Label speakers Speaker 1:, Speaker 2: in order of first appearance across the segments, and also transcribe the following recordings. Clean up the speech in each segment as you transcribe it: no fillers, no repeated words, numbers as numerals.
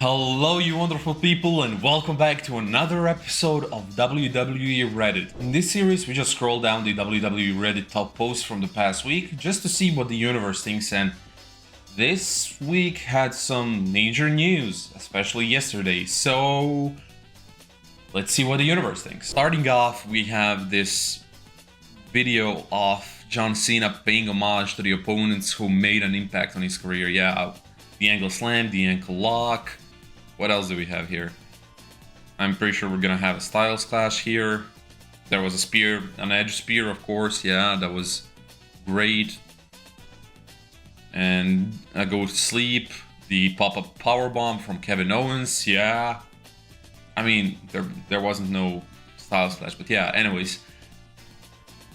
Speaker 1: Hello, you wonderful people, and welcome back to another episode of WWE Reddit. In this series, we just scroll down the WWE Reddit top posts from the past week just to see what the universe thinks, and this week had some major news, especially yesterday, so let's see what the universe thinks. Starting off, we have this video of John Cena paying homage to the opponents who made an impact on his career. Yeah, the ankle slam, the ankle lock. What else do we have here? I'm pretty sure we're gonna have a Styles Clash here. There was a spear, an edge spear, of course. Yeah, that was great. And I go to sleep. The pop-up powerbomb from Kevin Owens. Yeah. I mean, there wasn't no Styles Clash, but yeah. Anyways,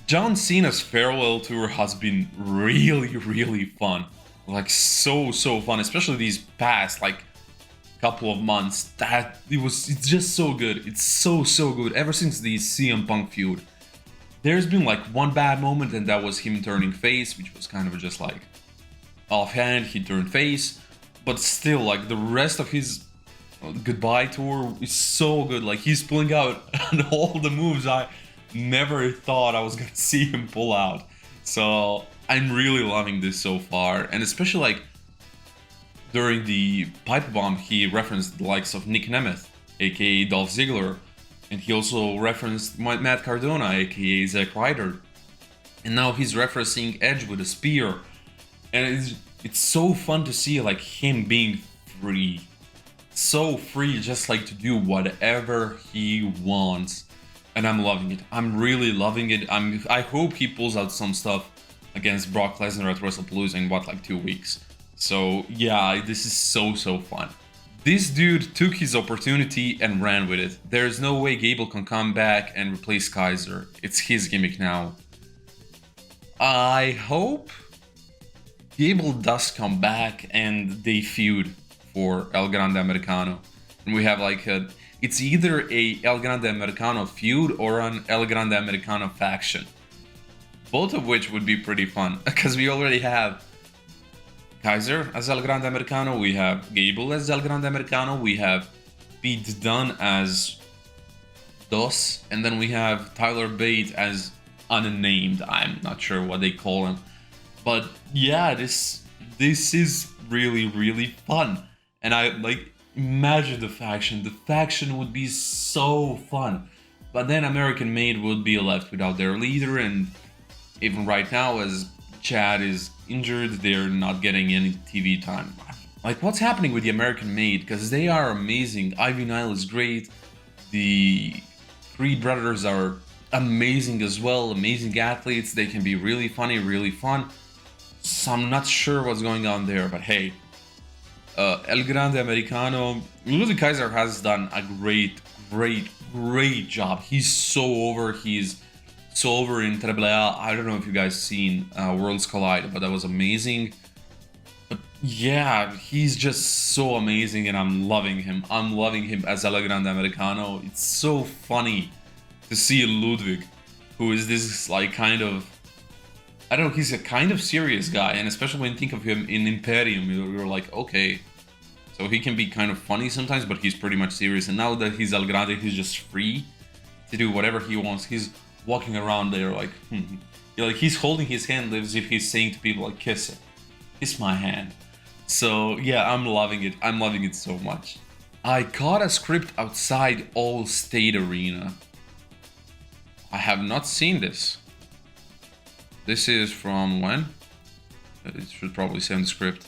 Speaker 1: John Cena's farewell tour has been really fun. Like so fun, especially these past couple of months. It's just so good. It's so good. Ever since the CM Punk feud, there's been like one bad moment, and that was him turning face, which was kind of just like offhand. He turned face, but still, like the rest of his goodbye tour is so good. Like he's pulling out all the moves I never thought I was gonna see him pull out. So I'm really loving this so far, and especially like during the pipe bomb, he referenced the likes of Nick Nemeth, aka Dolph Ziggler, and he also referenced Matt Cardona, aka Zack Ryder, and now he's referencing Edge with a spear, and it's so fun to see like him being free, so free, just like to do whatever he wants, and I'm loving it. I'm really loving it. I hope he pulls out some stuff against Brock Lesnar at WrestlePalooza in like 2 weeks. So yeah, this is so fun. This dude took his opportunity and ran with it. There's no way Gable can come back and replace Kaiser. It's his gimmick now. I hope Gable does come back and they feud for El Grande Americano. And we have it's either a El Grande Americano feud or an El Grande Americano faction. Both of which would be pretty fun, because we already have Kaiser as El Grande Americano, we have Gable as El Grande Americano, we have Pete Dunne as Dos, and then we have Tyler Bate as unnamed. I'm not sure what they call him. But yeah, this is really fun. And I imagine the faction. The faction would be so fun. But then American Made would be left without their leader, and even right now, as Chad is injured, they're not getting any TV time. Like, what's happening with the American Made? Because they are amazing. Ivy Nile is great. The Creed brothers are amazing as well. Amazing athletes. They can be really funny, really fun. So I'm not sure what's going on there, but hey. El Grande Americano. Ludwig Kaiser has done a great job. He's so over. He's so over in AAA. I don't know if you guys seen Worlds Collide, but that was amazing. But yeah, he's just so amazing, and I'm loving him. I'm loving him as El Grande Americano. It's so funny to see Ludwig, who is this kind of, I don't know, he's a kind of serious guy, and especially when you think of him in Imperium, you're like, okay, so he can be kind of funny sometimes, but he's pretty much serious. And now that he's El Grande, he's just free to do whatever he wants. He's walking around there he's holding his hand as if he's saying to people like, kiss it, kiss my hand. So yeah, I'm loving it. I'm loving it so much. I caught a script outside All State Arena. I have not seen this. This is from when? It should probably say on the script.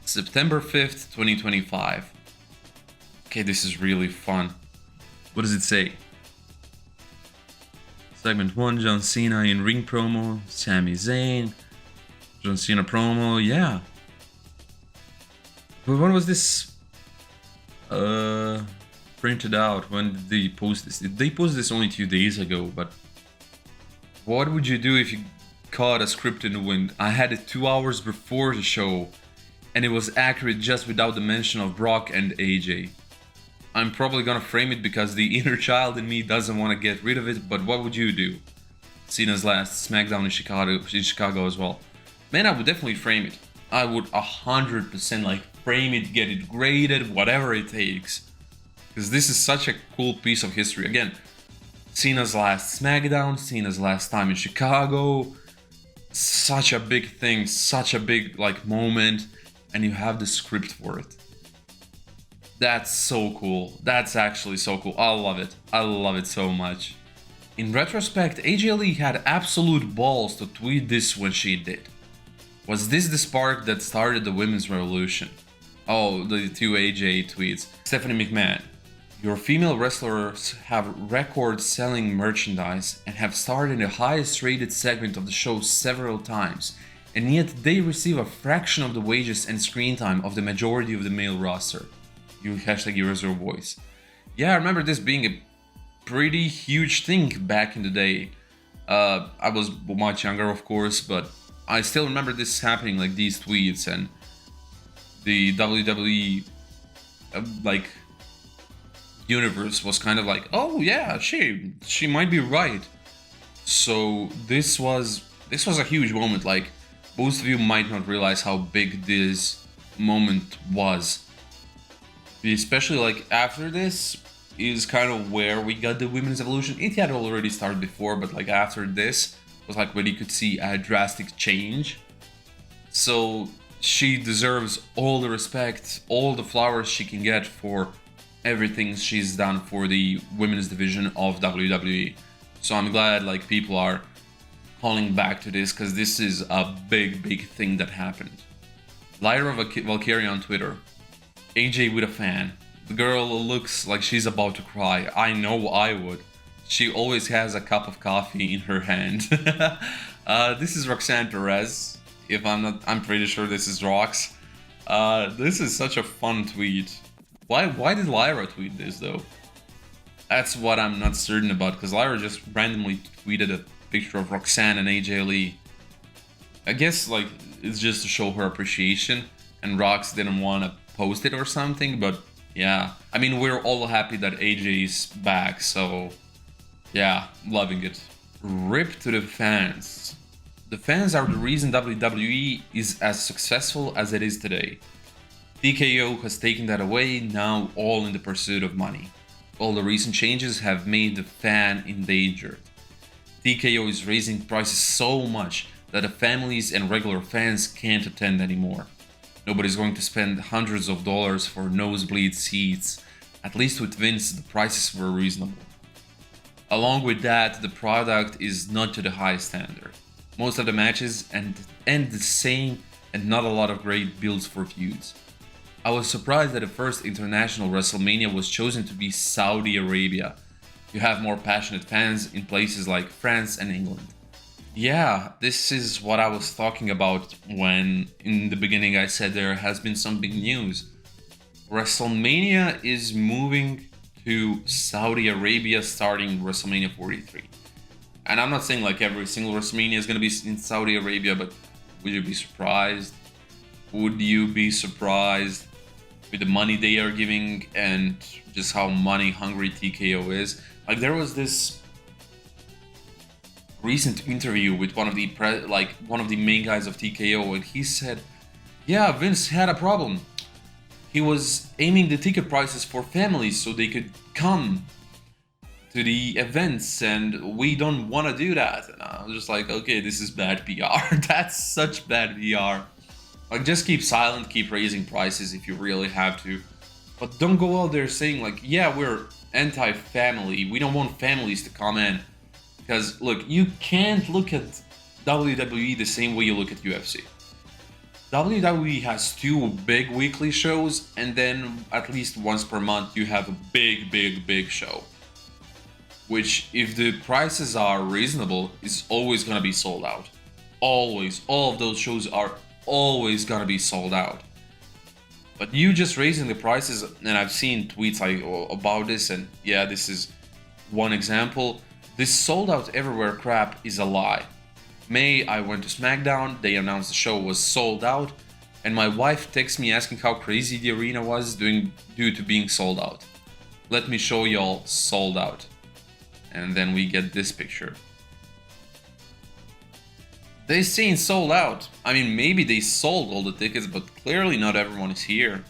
Speaker 1: September 5th, 2025. Okay, this is really fun. What does it say? Segment 1, John Cena in ring promo, Sami Zayn, John Cena promo, yeah. But when was this printed out? When did they post this? They posted this only 2 days ago, but what would you do if you caught a script in the wind? I had it 2 hours before the show, and it was accurate just without the mention of Brock and AJ. I'm probably gonna frame it because the inner child in me doesn't want to get rid of it, but what would you do? Cena's last SmackDown in Chicago as well. Man, I would definitely frame it. I would 100% frame it, get it graded, whatever it takes. Because this is such a cool piece of history. Again, Cena's last SmackDown, Cena's last time in Chicago. Such a big thing, such a big like moment, and you have the script for it. That's so cool. That's actually so cool. I love it. I love it so much. In retrospect, AJ Lee had absolute balls to tweet this when she did. Was this the spark that started the women's revolution? Oh, the two AJ tweets. Stephanie McMahon. Your female wrestlers have record-selling merchandise and have starred in the highest-rated segment of the show several times, and yet they receive a fraction of the wages and screen time of the majority of the male roster. You hashtag use your voice. Yeah, I remember this being a pretty huge thing back in the day. I was much younger, of course, but I still remember this happening, like these tweets, and the WWE like universe was kind of like, oh yeah, she might be right. So this was a huge moment. Like, most of you might not realize how big this moment was. Especially like after this is kind of where we got the women's evolution. It had already started before, but like after this was like when you could see a drastic change. So she deserves all the respect, all the flowers she can get for everything she's done for the women's division of WWE. So I'm glad like people are calling back to this, because this is a big thing that happened. Lyra Vaquer on Twitter. AJ with a fan. The girl looks like she's about to cry. I know I would. She always has a cup of coffee in her hand. This is Roxanne Perez. If I'm not, I'm pretty sure this is Rox. This is such a fun tweet. Why did Lyra tweet this though? That's what I'm not certain about, because Lyra just randomly tweeted a picture of Roxanne and AJ Lee. I guess like it's just to show her appreciation, and Rox didn't want to post it or something, but yeah. I mean, we're all happy that AJ's back, so yeah, loving it. Rip to the fans. The fans are the reason WWE is as successful as it is today. TKO has taken that away, now all in the pursuit of money. All the recent changes have made the fan endangered. TKO is raising prices so much that the families and regular fans can't attend anymore. Nobody's going to spend hundreds of dollars for nosebleed seats. At least with Vince, the prices were reasonable. Along with that, the product is not to the highest standard. Most of the matches end the same, and not a lot of great builds for feuds. I was surprised that the first international Wrestlemania was chosen to be Saudi Arabia. You have more passionate fans in places like France and England. Yeah, this is what I was talking about when in the beginning I said there has been some big news. WrestleMania is moving to Saudi Arabia starting WrestleMania 43. And I'm not saying like every single WrestleMania is going to be in Saudi Arabia, but would you be surprised? Would you be surprised with the money they are giving and just how money hungry TKO is? Like, there was this recent interview with one of the main guys of TKO, and he said, yeah, Vince had a problem. He was aiming the ticket prices for families so they could come to the events, and we don't want to do that. And I was just like, okay, this is bad PR. That's such bad PR. Like, just keep silent, keep raising prices if you really have to, but don't go out there saying like, yeah, we're anti-family, we don't want families to come in. Because look, you can't look at WWE the same way you look at UFC. WWE has two big weekly shows, and then at least once per month you have a big show, which, if the prices are reasonable, is always gonna be sold out. Always. All of those shows are always gonna be sold out. But you just raising the prices, and I've seen tweets about this, and yeah, this is one example. This sold out everywhere crap is a lie. May I went to SmackDown, they announced the show was sold out, and my wife texts me asking how crazy the arena was due to being sold out. Let me show y'all sold out. And then we get this picture. They saying sold out. I mean, maybe they sold all the tickets, but clearly not everyone is here.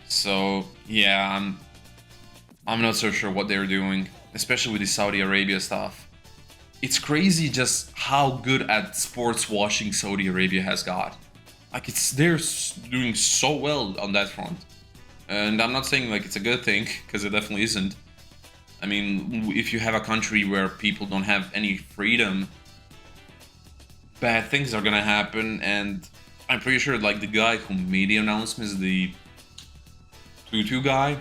Speaker 1: So yeah, I'm not so sure what they're doing, especially with the Saudi Arabia stuff. It's crazy just how good at sports washing Saudi Arabia has got. Like they're doing so well on that front. And I'm not saying like it's a good thing, because it definitely isn't. I mean, if you have a country where people don't have any freedom, bad things are gonna happen. And I'm pretty sure like the guy who made the announcements, the tutu guy,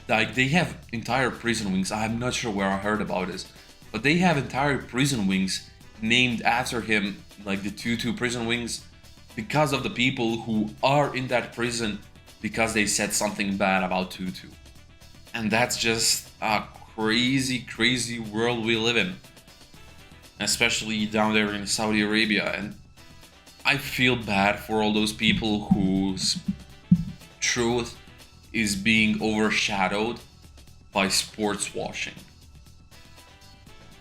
Speaker 1: like they have entire prison wings. I'm not sure where I heard about this, but they have entire prison wings named after him, like the tutu prison wings, because of the people who are in that prison because they said something bad about tutu. And that's just a crazy, crazy world we live in, especially down there in Saudi Arabia. And I feel bad for all those people whose truth is being overshadowed by sports washing.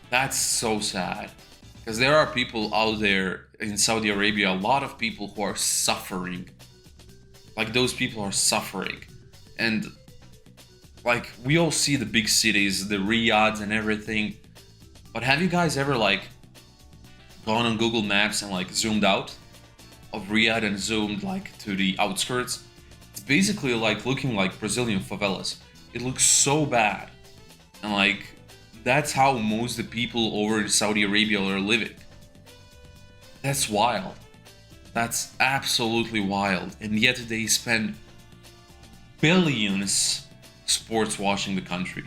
Speaker 1: That's so sad, because there are people out there in Saudi Arabia, a lot of people who are suffering. Like those people are suffering. And like we all see the big cities, the Riyadhs and everything, but have you guys ever like gone on Google Maps and like zoomed out of Riyadh and zoomed like to the outskirts? It's basically like looking like Brazilian favelas. It looks so bad. And like that's how most of the people over in Saudi Arabia are living. That's wild. That's absolutely wild. And yet they spend billions sports washing the country.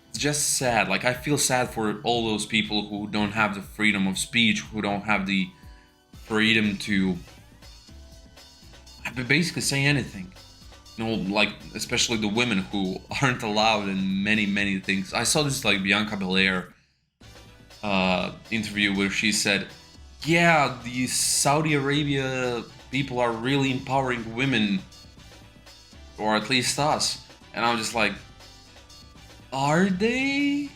Speaker 1: It's just sad. Like I feel sad for all those people who don't have the freedom of speech, who don't have the freedom to basically say anything. You know, like especially the women who aren't allowed in many things. I saw this like Bianca Belair interview where she said, yeah, the Saudi Arabia people are really empowering women, or at least us. And I'm just like, are they?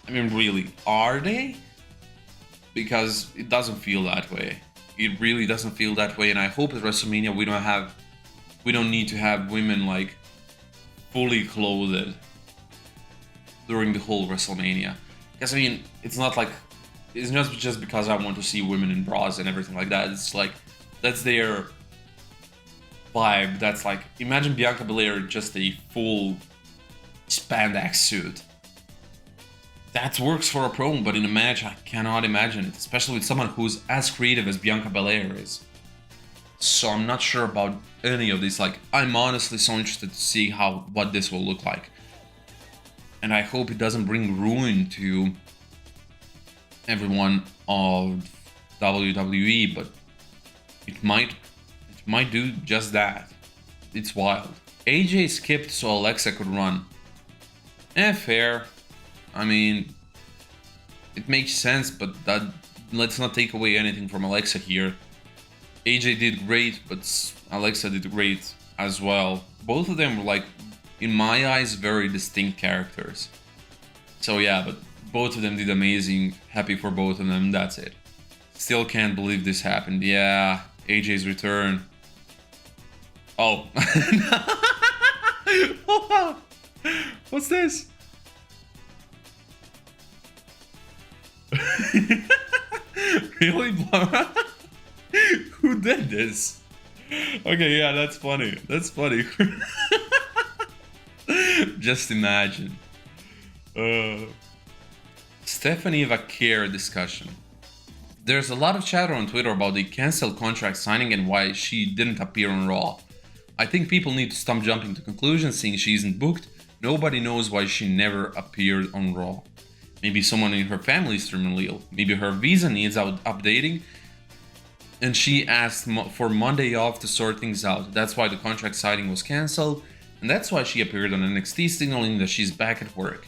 Speaker 1: I mean, really, are they? Because it doesn't feel that way. It really doesn't feel that way. And I hope at WrestleMania we don't need to have women like fully clothed during the whole WrestleMania. Because I mean, it's not just because I want to see women in bras and everything like that. It's like that's their vibe. That's like, imagine Bianca Belair in just a full spandex suit. That works for a promo, but in a match I cannot imagine it, especially with someone who's as creative as Bianca Belair is. So I'm not sure about any of this. Like, I'm honestly so interested to see what this will look like. And I hope it doesn't bring ruin to everyone of WWE, but it might do just that. It's wild. AJ skipped so Alexa could run. Fair. I mean, it makes sense, but let's not take away anything from Alexa here. AJ did great, but Alexa did great as well. Both of them were like, in my eyes, very distinct characters. So yeah, but both of them did amazing. Happy for both of them. That's it. Still can't believe this happened. Yeah, AJ's return. Oh. What's this? Really? Who did this? Okay, yeah, that's funny. That's funny. Just imagine. Stephanie Vaquer discussion. There's a lot of chatter on Twitter about the cancelled contract signing and why she didn't appear on Raw. I think people need to stop jumping to conclusions, seeing she isn't booked. Nobody knows why she never appeared on Raw. Maybe someone in her family is terminally ill. Maybe her visa needs updating, and she asked for Monday off to sort things out. That's why the contract signing was cancelled, and that's why she appeared on NXT, signaling that she's back at work.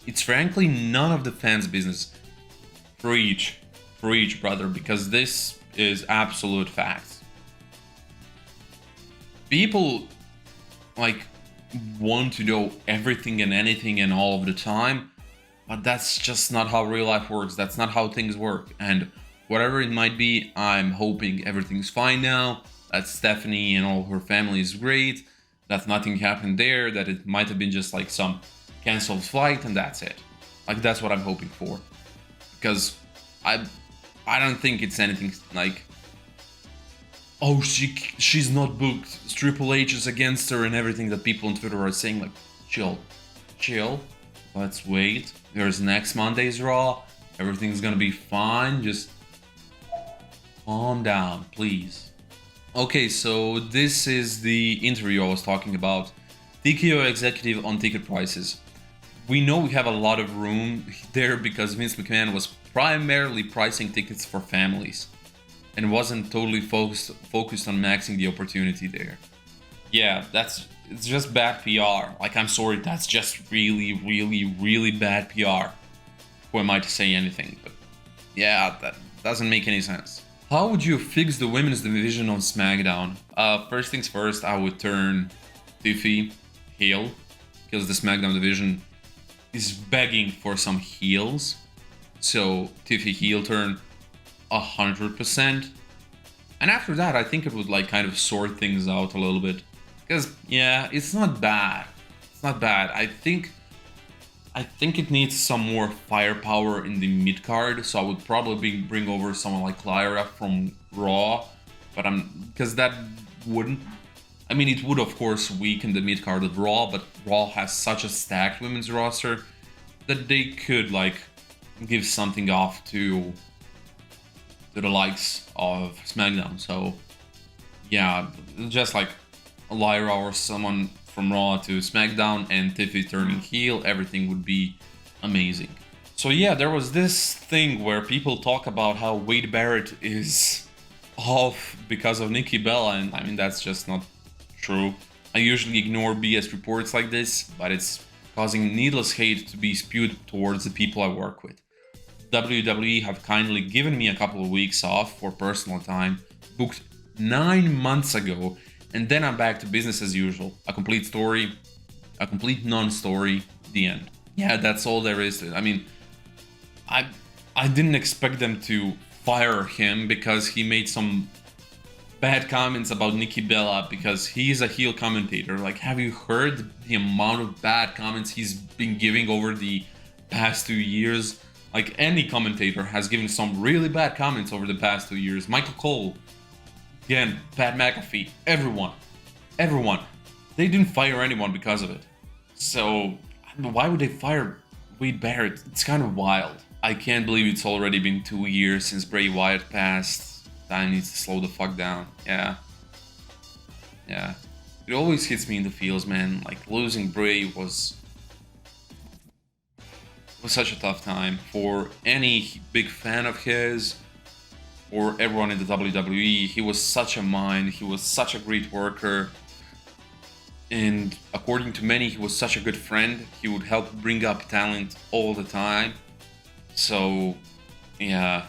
Speaker 1: It's frankly none of the fans' business. Preach, brother, because this is absolute facts. People like want to know everything and anything and all of the time, But that's just not how real life works. That's not how things work. And whatever it might be, I'm hoping everything's fine now, that Stephanie and all her family is great, that nothing happened there, that it might have been just like some canceled flight, and that's it. Like, that's what I'm hoping for. Because I don't think it's anything like, oh, she's not booked, Triple H is against her, and everything that people on Twitter are saying. Like, chill, let's wait. There's next Monday's Raw, everything's gonna be fine, just calm down, please. Okay, so this is the interview I was talking about. TKO executive on ticket prices. We know we have a lot of room there because Vince McMahon was primarily pricing tickets for families and wasn't totally focused on maxing the opportunity there. Yeah, it's just bad PR. Like, I'm sorry, that's just really bad PR. Who am I to say anything? But yeah, that doesn't make any sense. How would you fix the women's division on SmackDown? First things first, I would turn Tiffy heel, because the SmackDown division is begging for some heels. So Tiffy heel turn 100%. And after that, I think it would like kind of sort things out a little bit. Because yeah, it's not bad. It's not bad. I think it needs some more firepower in the mid card. So I would probably bring over someone like Lyra from Raw, but because that wouldn't. I mean, it would of course weaken the mid card of Raw, but Raw has such a stacked women's roster that they could like give something off to the likes of SmackDown. So yeah, just like Lyra or someone from Raw to SmackDown and Tiffy turning heel, everything would be amazing. So yeah, there was this thing where people talk about how Wade Barrett is off because of Nikki Bella, and I mean, that's just not true. I usually ignore BS reports like this, but it's causing needless hate to be spewed towards the people I work with. WWE have kindly given me a couple of weeks off for personal time, booked 9 months ago, and then I'm back to business as usual. A complete story, a complete non-story, the end. Yeah, that's all there is to it. I mean, I didn't expect them to fire him because he made some bad comments about Nikki Bella, because he's a heel commentator. Like, have you heard the amount of bad comments he's been giving over the past 2 years? Like, any commentator has given some really bad comments over the past 2 years. Michael Cole, again, Pat McAfee, everyone. They didn't fire anyone because of it. So, why would they fire Wade Barrett? It's kind of wild. I can't believe it's already been 2 years since Bray Wyatt passed. Time needs to slow the fuck down. Yeah. It always hits me in the feels, man. Like, losing Bray was such a tough time for any big fan of his or everyone in the WWE. He was such a mind. He was such a great worker. And according to many, he was such a good friend. He would help bring up talent all the time. So, yeah,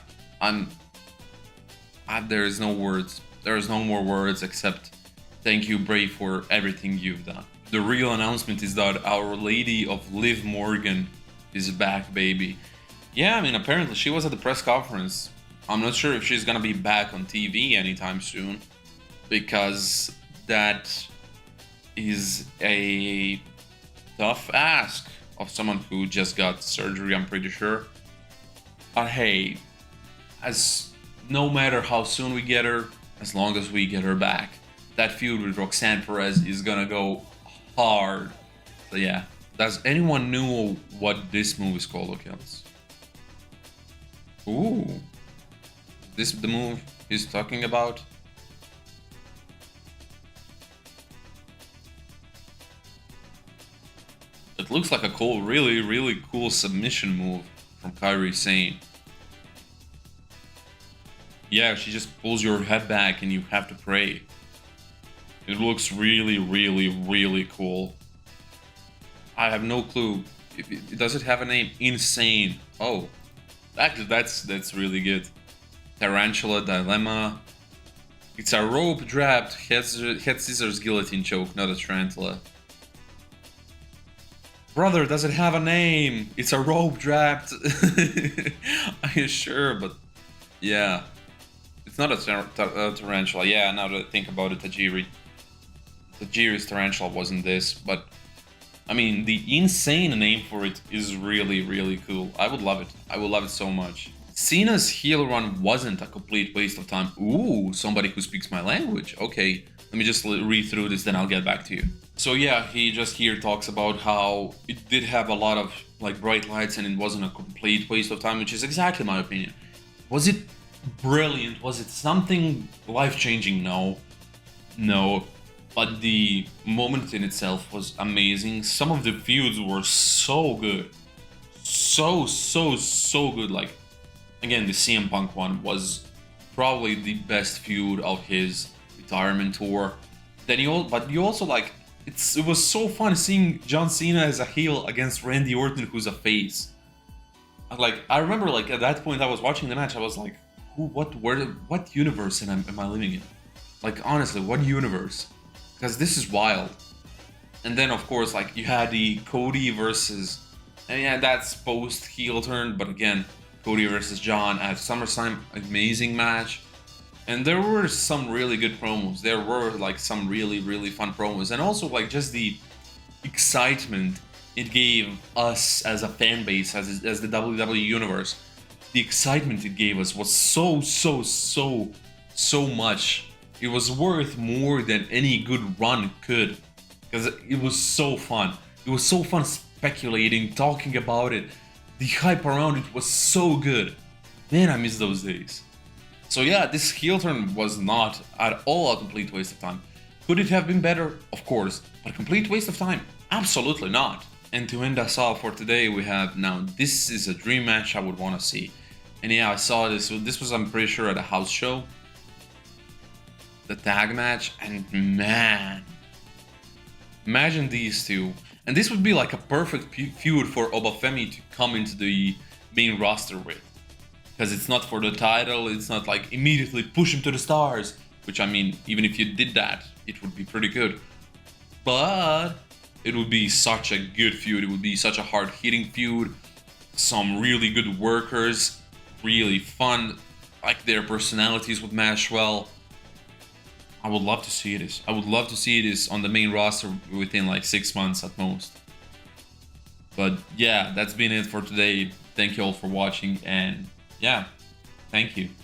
Speaker 1: there is no words. There is no more words except thank you, Bray, for everything you've done. The real announcement is that Our Lady of Liv Morgan is back, baby. Yeah, I mean, apparently she was at the press conference. I'm not sure if she's gonna be back on TV anytime soon, because that is a tough ask of someone who just got surgery, I'm pretty sure. But hey, no matter how soon we get her, as long as we get her back, that feud with Roxanne Perez is gonna go hard. So yeah. Does anyone know what this move is called, O'Kills? Ooh. This the move he's talking about? It looks like a cool, really cool submission move from Kairi Sane. Yeah, she just pulls your head back and you have to pray. It looks really cool. I have no clue. Does it have a name? Insane. Oh, actually, that's really good. Tarantula Dilemma. It's a rope dragged head scissors guillotine choke, not a tarantula. Brother, does it have a name? It's a rope wrapped. Are you sure? But yeah, it's not a tarantula. Yeah, now that I think about it, Tajiri's tarantula wasn't this, but I mean, the insane name for it is really, really cool. I would love it. I would love it so much. Cena's heel run wasn't a complete waste of time. Ooh, somebody who speaks my language. Okay, let me just read through this, then I'll get back to you. So yeah, he just here talks about how it did have a lot of like bright lights and it wasn't a complete waste of time, which is exactly my opinion. Was it brilliant? Was it something life-changing? No. No. But the moment in itself was amazing. Some of the feuds were so good. So good. Like, again, the CM Punk one was probably the best feud of his retirement tour. Then you also like, it was so fun seeing John Cena as a heel against Randy Orton, who's a face. Like, I remember like at that point I was watching the match, I was like, what universe am I living in? Like, honestly, what universe? Because this is wild. And then, of course, like, you had the Cody versus... And yeah, that's post-heel turn, but again, Cody versus John at SummerSlam, amazing match. And there were some really good promos. There were, like, some really, really fun promos. And also, like, just the excitement it gave us as a fan base, as the WWE Universe. The excitement it gave us was so much. It was worth more than any good run could, because it was so fun. It was so fun speculating, talking about it. The hype around it was so good. Man, I miss those days. So yeah, this heel turn was not at all a complete waste of time. Could it have been better? Of course. But a complete waste of time? Absolutely not. And to end us off for today, we have now, this is a dream match I would want to see. And yeah, I saw this. This was, I'm pretty sure, at a house show. The tag match, and man, imagine these two. And this would be like a perfect feud for Obafemi to come into the main roster with. Because it's not for the title, it's not like immediately push him to the stars. Which, I mean, even if you did that, it would be pretty good. But it would be such a good feud. It would be such a hard-hitting feud. Some really good workers, really fun. Like, their personalities would mesh well. I would love to see this. I would love to see this on the main roster within like 6 months at most. But yeah, that's been it for today. Thank you all for watching, and yeah, thank you.